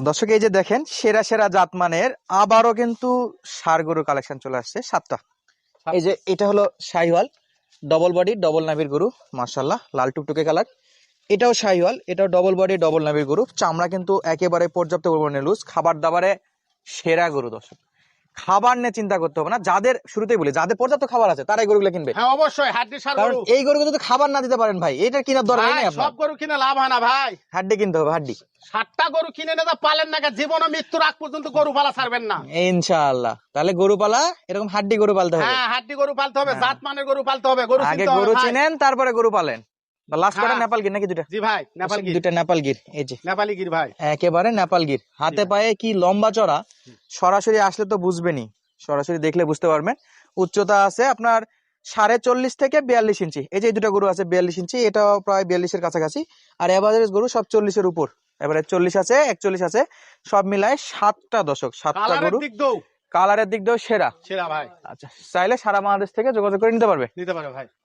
দর্শক এই যে দেখেন সেরা সেরা জাতমানের আবারও কিন্তু ষাঁড় গরু কালেকশন চলে আসছে 7টা। এই যে এটা হলো শাহিওয়াল, ডবল বডি ডবল নাভির গরু, মাশাআল্লাহ লাল টুকটুকে কালার। এটাও শাহিওয়াল, এটাও ডবল বডি ডবল নাভির গরু, চামড়া কিন্তু একেবারে পর্যাপ্ত পরিমাণে লুজ, খাবার দাবারে সেরা গরু। দর্শক খাবার নিয়ে চিন্তা করতে হবে না, যাদের শুরুতেই বলি যাদের পর্যাপ্ত খাবার আছে তারাই গরুগুলো কিনবে। হ্যাঁ অবশ্যই হাড্ডি সার কারণ গরু। এই গরুকে যদি খাবার না দিতে পারেন ভাই, এটা কেনার দরকার ভাই নেই আপনার। সব গরু কিনে লাভ হয় না ভাই। হাড্ডি কিনতে হবে, হাড্ডি। 7টা গরু কিনে নিয়ে পালেন না, জীবন মৃত্যুর আগ পর্যন্ত গরু পালা ছাড়বেন না ইনশাআল্লাহ। তাহলে গরু পালা এরকম হাড্ডি গরু পালতে হবে। হ্যাঁ হাড্ডি গরু পালতে হবে, হ্যাঁ। জাত মানের গরু পালতে হবে, গরু আগে চিনতে হবে গরু ভাই। চিনেন তারপরে গরু পালেন। লাস্ট কটা হ্যাঁ। নেপাল গির নাকি দুটা? জি ভাই নেপাল গির। দুটা নেপাল গির, এই যে নেপালি গির ভাই। একেবারে নেপাল গির, হাতে পায়ে কি লম্বা চড়া, সরাসরি আসলে তো বুঝবেনই, সরাসরি দেখলে বুঝতে পারবেন। উচ্চতা আছে আপনার 40.5 থেকে 42 ইঞ্চি। এই যে এই দুটা গরু আছে 42 ইঞ্চি, এটাও প্রায় 42 এর কাছাকাছি। আর এভারেজ গরু সব 40 এর উপর, এবারে 40 আছে 41 আছে, সব মিলায় 7টা দশক, 7টা কালারের গরু। দিক দিয়েও কালারের দিক দিয়েও সেরা। সেরা ভাই। আচ্ছা, চাইলে সারা বাংলাদেশ থেকে যোগাযোগ করে নিতে পারবে। নিতে পারে ভাই।